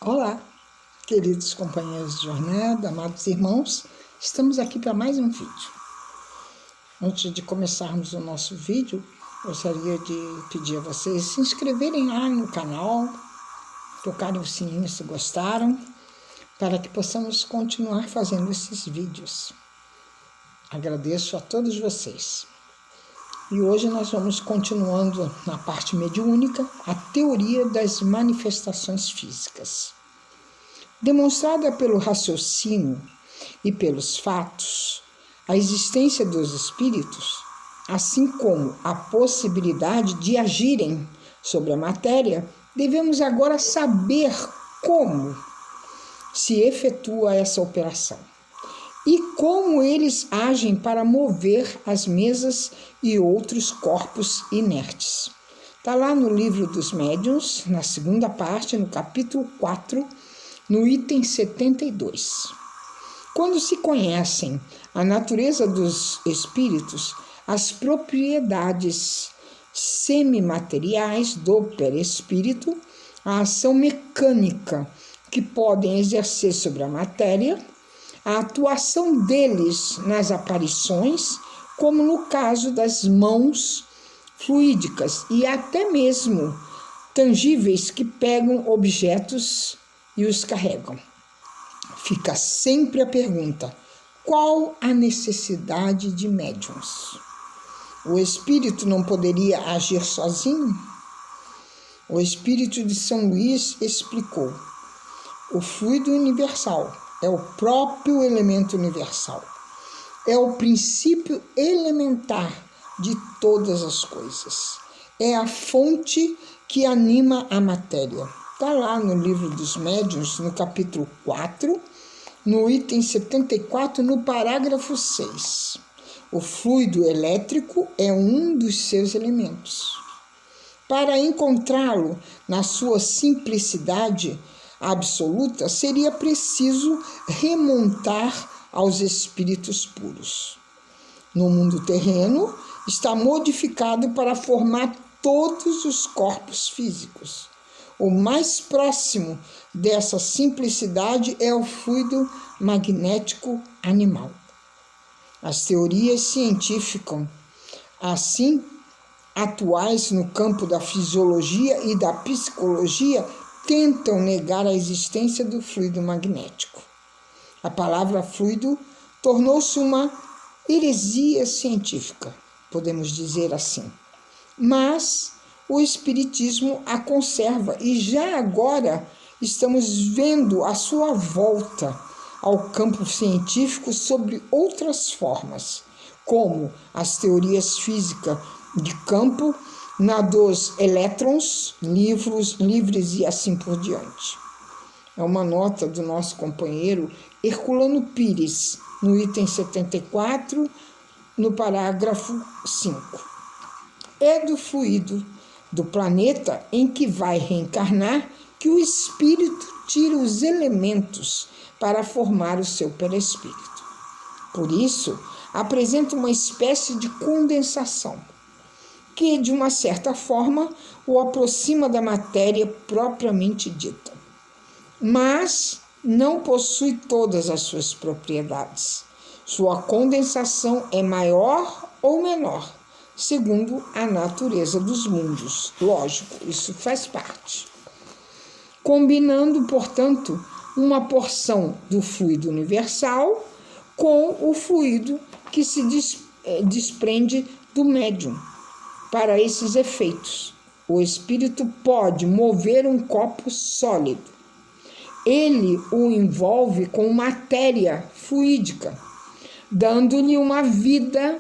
Olá, queridos companheiros de jornada, amados irmãos, estamos aqui para mais um vídeo. Antes de começarmos o nosso vídeo, gostaria de pedir a vocês se inscreverem lá no canal, tocarem o sininho se gostaram, para que possamos continuar fazendo esses vídeos. Agradeço a todos vocês. E hoje nós vamos continuando na parte mediúnica a teoria das manifestações físicas. Demonstrada pelo raciocínio e pelos fatos, a existência dos espíritos, assim como a possibilidade de agirem sobre a matéria, devemos agora saber como se efetua essa operação e como eles agem para mover as mesas e outros corpos inertes. Está lá no Livro dos Médiuns, na segunda parte, no capítulo 4, no item 72. Quando se conhecem a natureza dos espíritos, as propriedades semimateriais do perispírito, a ação mecânica que podem exercer sobre a matéria, a atuação deles nas aparições, como no caso das mãos fluídicas e até mesmo tangíveis que pegam objetos e os carregam. Fica sempre a pergunta: qual a necessidade de médiuns? O espírito não poderia agir sozinho? O espírito de São Luís explicou: o fluido universal é o próprio elemento universal. É o princípio elementar de todas as coisas. É a fonte que anima a matéria. Está lá no Livro dos Médiuns, no capítulo 4, no item 74, no parágrafo 6. O fluido elétrico é um dos seus elementos. Para encontrá-lo na sua simplicidade absoluta, seria preciso remontar aos espíritos puros. No mundo terreno, está modificado para formar todos os corpos físicos. O mais próximo dessa simplicidade é o fluido magnético animal. As teorias científicas, assim atuais no campo da fisiologia e da psicologia, tentam negar a existência do fluido magnético. A palavra fluido tornou-se uma heresia científica, podemos dizer assim. Mas o Espiritismo a conserva e já agora estamos vendo a sua volta ao campo científico sob outras formas, como as teorias físicas de campo, na dos elétrons, livres e assim por diante. É uma nota do nosso companheiro Herculano Pires, no item 74, no parágrafo 5. É do fluido do planeta em que vai reencarnar que o espírito tira os elementos para formar o seu perispírito. Por isso, apresenta uma espécie de condensação, que, de uma certa forma, o aproxima da matéria propriamente dita. Mas não possui todas as suas propriedades. Sua condensação é maior ou menor, segundo a natureza dos mundos. Lógico, isso faz parte. Combinando, portanto, uma porção do fluido universal com o fluido que se desprende do médium. Para esses efeitos, o espírito pode mover um copo sólido. Ele o envolve com matéria fluídica, dando-lhe uma vida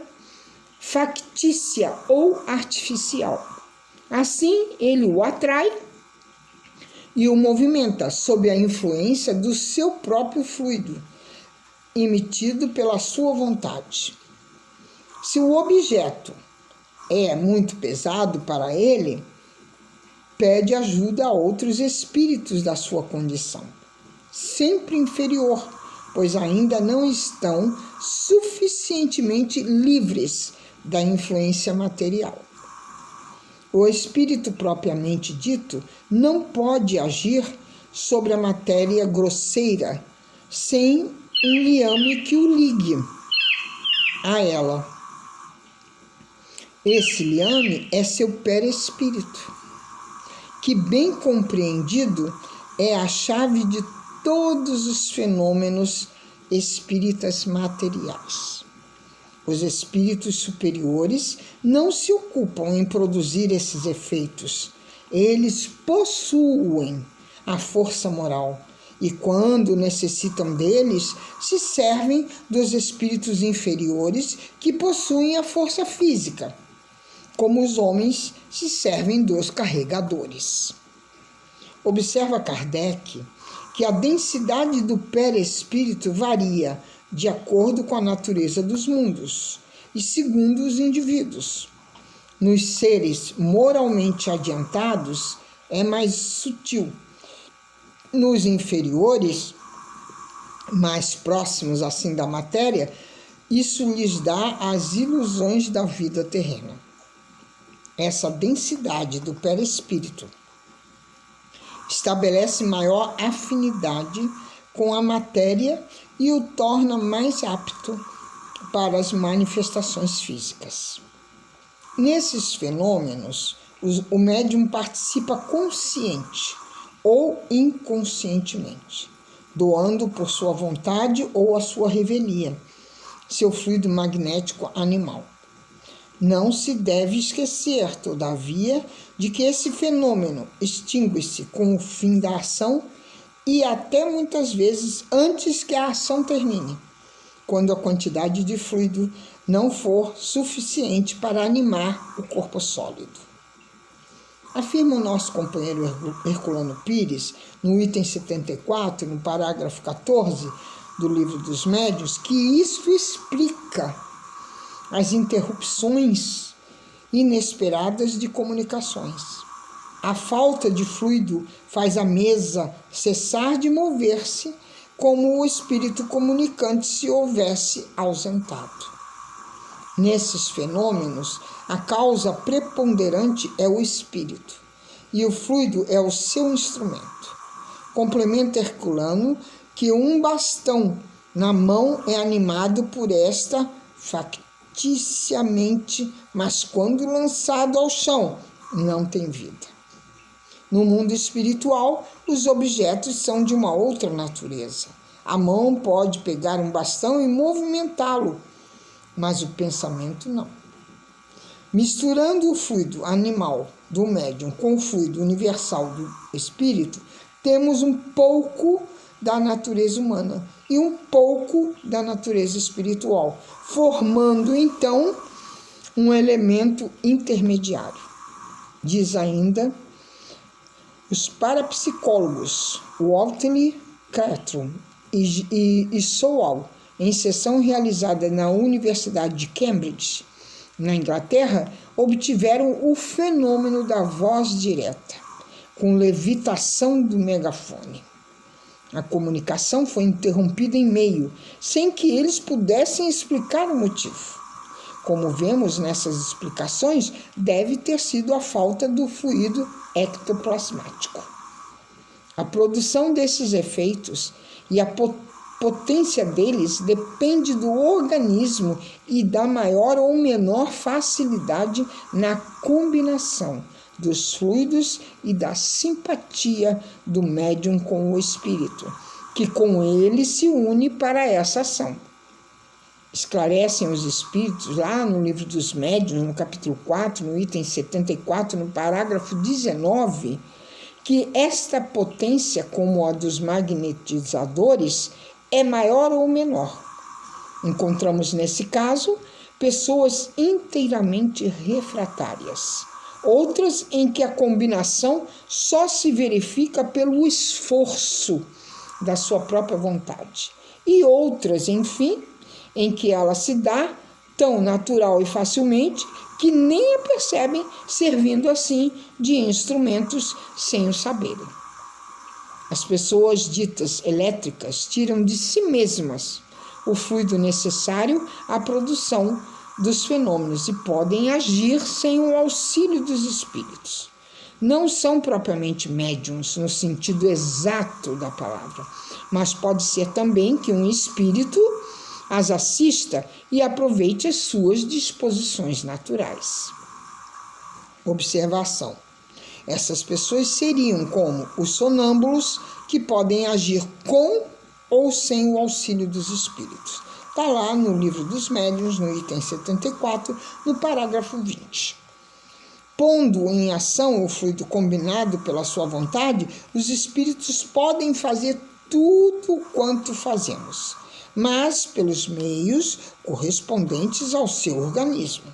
factícia ou artificial. Assim, ele o atrai e o movimenta sob a influência do seu próprio fluido, emitido pela sua vontade. Se o objeto é muito pesado para ele, pede ajuda a outros espíritos da sua condição, sempre inferior, pois ainda não estão suficientemente livres da influência material. O espírito propriamente dito não pode agir sobre a matéria grosseira, sem um liame que o ligue a ela. Esse liame é seu perispírito, que, bem compreendido, é a chave de todos os fenômenos espíritas materiais. Os espíritos superiores não se ocupam em produzir esses efeitos. Eles possuem a força moral e, quando necessitam deles, se servem dos espíritos inferiores que possuem a força física, como os homens se servem dos carregadores. Observa Kardec que a densidade do perispírito varia de acordo com a natureza dos mundos e segundo os indivíduos. Nos seres moralmente adiantados é mais sutil. Nos inferiores, mais próximos assim da matéria, isso lhes dá as ilusões da vida terrena. Essa densidade do perispírito estabelece maior afinidade com a matéria e o torna mais apto para as manifestações físicas. Nesses fenômenos, o médium participa consciente ou inconscientemente, doando por sua vontade ou a sua revelia seu fluido magnético animal. Não se deve esquecer, todavia, de que esse fenômeno extingue-se com o fim da ação e até muitas vezes antes que a ação termine, quando a quantidade de fluido não for suficiente para animar o corpo sólido. Afirma o nosso companheiro Herculano Pires, no item 74, no parágrafo 14 do Livro dos Médiuns, que isso explica as interrupções inesperadas de comunicações. A falta de fluido faz a mesa cessar de mover-se, como o espírito comunicante se houvesse ausentado. Nesses fenômenos, a causa preponderante é o espírito, e o fluido é o seu instrumento. Complementa Herculano que um bastão na mão é animado por esta facticiamente, mas quando lançado ao chão, não tem vida. No mundo espiritual, os objetos são de uma outra natureza. A mão pode pegar um bastão e movimentá-lo, mas o pensamento não. Misturando o fluido animal do médium com o fluido universal do espírito, temos um pouco da natureza humana e um pouco da natureza espiritual, formando então um elemento intermediário. Diz ainda os parapsicólogos Whately, Cartron e Sowell, em sessão realizada na Universidade de Cambridge, na Inglaterra, obtiveram o fenômeno da voz direta, com levitação do megafone. A comunicação foi interrompida em meio, sem que eles pudessem explicar o motivo. Como vemos nessas explicações, deve ter sido a falta do fluido ectoplasmático. A produção desses efeitos e a potência deles depende do organismo e da maior ou menor facilidade na combinação dos fluidos e da simpatia do médium com o espírito, que com ele se une para essa ação. Esclarecem os espíritos lá no Livro dos Médiuns, no capítulo 4, no item 74, no parágrafo 19, que esta potência, como a dos magnetizadores, é maior ou menor. Encontramos, nesse caso, pessoas inteiramente refratárias, outras em que a combinação só se verifica pelo esforço da sua própria vontade, e outras, enfim, em que ela se dá tão natural e facilmente que nem a percebem, servindo assim de instrumentos sem o saberem. As pessoas ditas elétricas tiram de si mesmas o fluido necessário à produção dos fenômenos e podem agir sem o auxílio dos espíritos. não são propriamente médiuns no sentido exato da palavra, mas pode ser também que um espírito as assista e aproveite as suas disposições naturais. Observação: essas pessoas seriam como os sonâmbulos, que podem agir com ou sem o auxílio dos espíritos. Está lá no Livro dos Médiuns, no item 74, no parágrafo 20. Pondo em ação o fluido combinado pela sua vontade, os espíritos podem fazer tudo quanto fazemos, mas pelos meios correspondentes ao seu organismo.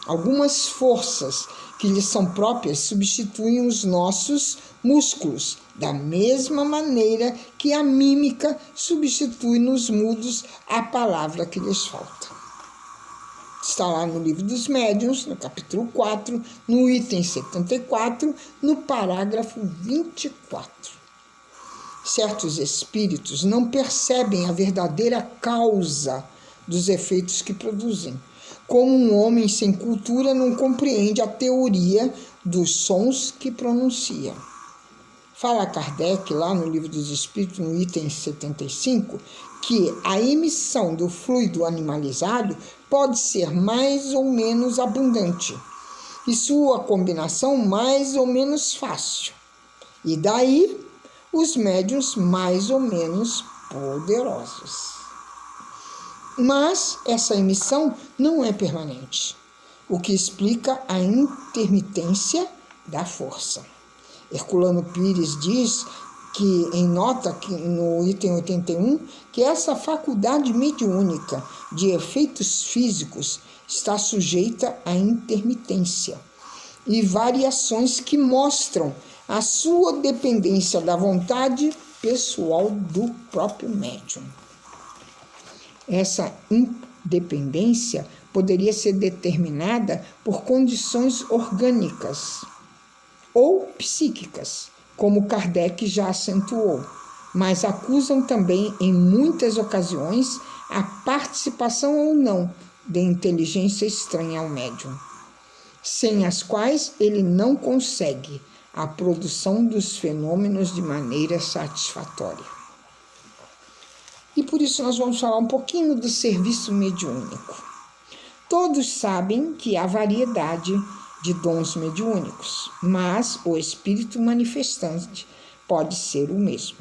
Algumas forças que lhes são próprias substituem os nossos músculos, da mesma maneira que a mímica substitui nos mudos a palavra que lhes falta. Está lá no Livro dos Médiuns, no capítulo 4, no item 74, no parágrafo 24. Certos espíritos não percebem a verdadeira causa dos efeitos que produzem, como um homem sem cultura não compreende a teoria dos sons que pronuncia. Fala Kardec, lá no Livro dos Espíritos, no item 75, que a emissão do fluido animalizado pode ser mais ou menos abundante e sua combinação mais ou menos fácil, e daí os médiuns mais ou menos poderosos. Mas essa emissão não é permanente, o que explica a intermitência da força. Herculano Pires diz que, em nota no item 81, que essa faculdade mediúnica de efeitos físicos está sujeita à intermitência e variações que mostram a sua dependência da vontade pessoal do próprio médium. Essa independência poderia ser determinada por condições orgânicas ou psíquicas, como Kardec já acentuou, mas acusam também, em muitas ocasiões, a participação ou não de inteligência estranha ao médium, sem as quais ele não consegue a produção dos fenômenos de maneira satisfatória. E por isso nós vamos falar um pouquinho do serviço mediúnico. Todos sabem que há variedade de dons mediúnicos, mas o espírito manifestante pode ser o mesmo.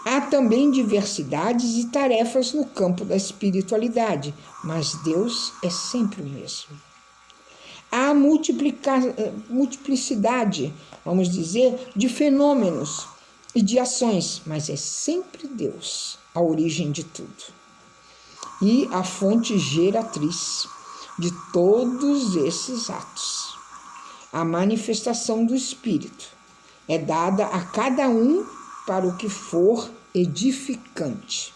Há também diversidades e tarefas no campo da espiritualidade, mas Deus é sempre o mesmo. Há multiplicidade, vamos dizer, de fenômenos e de ações, mas é sempre Deus a origem de tudo e a fonte geratriz de todos esses atos. A manifestação do Espírito é dada a cada um para o que for edificante,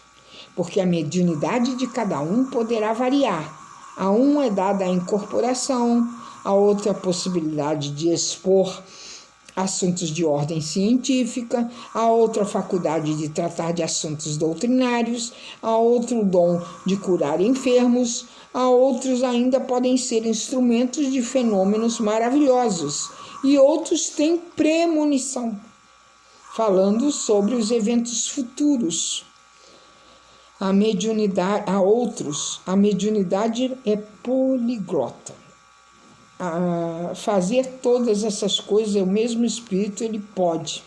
porque a mediunidade de cada um poderá variar. A um é dada a incorporação, a outra a possibilidade de expor assuntos de ordem científica, a outra a faculdade de tratar de assuntos doutrinários, a outro o dom de curar enfermos, a outros ainda podem ser instrumentos de fenômenos maravilhosos, e outros têm premonição, falando sobre os eventos futuros. A mediunidade é poliglota. Fazer todas essas coisas, o mesmo espírito ele pode,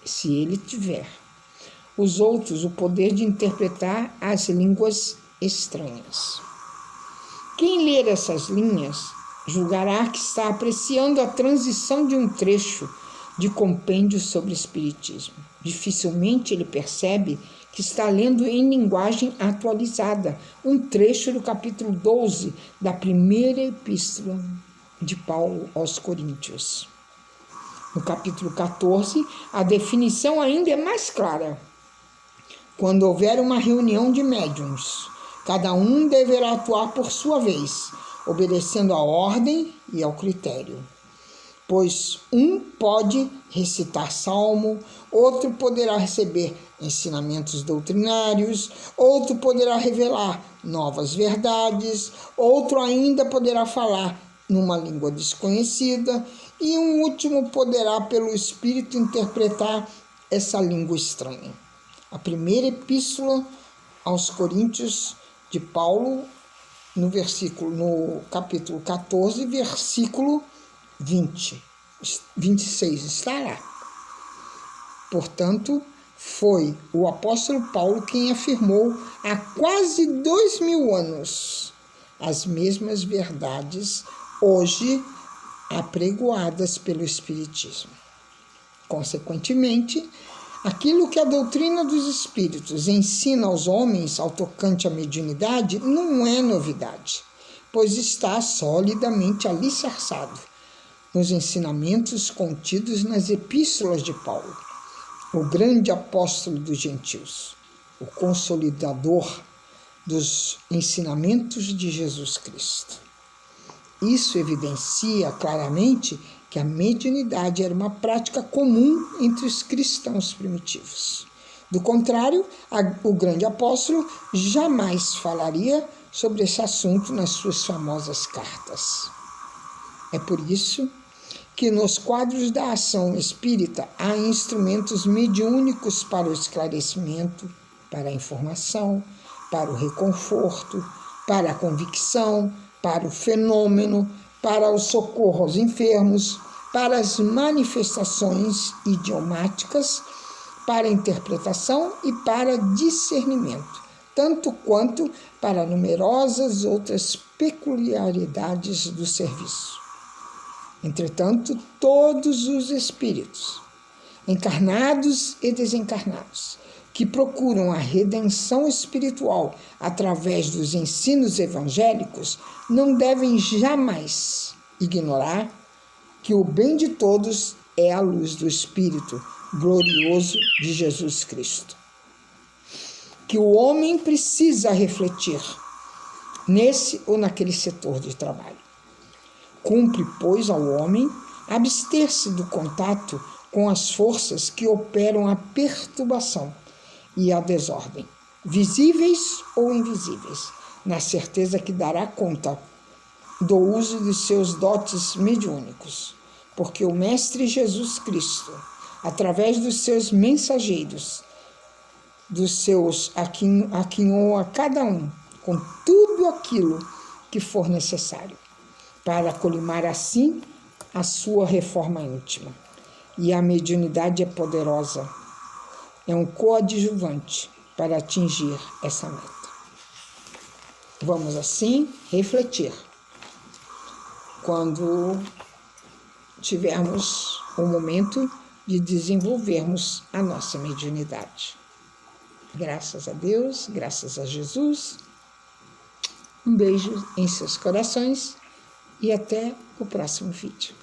se ele tiver. Os outros, o poder de interpretar as línguas estranhas. Quem ler essas linhas julgará que está apreciando a transição de um trecho de compêndio sobre espiritismo. Dificilmente ele percebe que está lendo em linguagem atualizada um trecho do capítulo 12 da primeira epístola de Paulo aos Coríntios. No capítulo 14, a definição ainda é mais clara. Quando houver uma reunião de médiuns, cada um deverá atuar por sua vez, obedecendo à ordem e ao critério. Pois um pode recitar salmo, outro poderá receber ensinamentos doutrinários, outro poderá revelar novas verdades, outro ainda poderá falar numa língua desconhecida, e um último poderá, pelo Espírito, interpretar essa língua estranha. A primeira epístola aos Coríntios de Paulo, no capítulo 14, versículo 26, está lá. Portanto, foi o apóstolo Paulo quem afirmou há quase 2000 anos as mesmas verdades hoje apregoadas pelo Espiritismo. Consequentemente, aquilo que a doutrina dos Espíritos ensina aos homens ao tocante à mediunidade não é novidade, pois está solidamente alicerçado nos ensinamentos contidos nas epístolas de Paulo, o grande apóstolo dos gentios, o consolidador dos ensinamentos de Jesus Cristo. Isso evidencia claramente que a mediunidade era uma prática comum entre os cristãos primitivos. Do contrário, o grande apóstolo jamais falaria sobre esse assunto nas suas famosas cartas. É por isso que nos quadros da ação espírita há instrumentos mediúnicos para o esclarecimento, para a informação, para o reconforto, para a convicção, para o fenômeno, para o socorro aos enfermos, para as manifestações idiomáticas, para a interpretação e para discernimento, tanto quanto para numerosas outras peculiaridades do serviço. Entretanto, todos os espíritos, encarnados e desencarnados, que procuram a redenção espiritual através dos ensinos evangélicos, não devem jamais ignorar que o bem de todos é a luz do Espírito glorioso de Jesus Cristo. Que o homem precisa refletir nesse ou naquele setor de trabalho. Cumpre, pois, ao homem abster-se do contato com as forças que operam a perturbação e a desordem, visíveis ou invisíveis, na certeza que dará conta do uso de seus dotes mediúnicos, porque o Mestre Jesus Cristo, através dos seus mensageiros, aquinhou a cada um com tudo aquilo que for necessário, para colimar assim a sua reforma íntima. E a mediunidade é poderosa, é um coadjuvante para atingir essa meta. Vamos assim refletir quando tivermos o momento de desenvolvermos a nossa mediunidade. Graças a Deus, graças a Jesus. Um beijo em seus corações e até o próximo vídeo.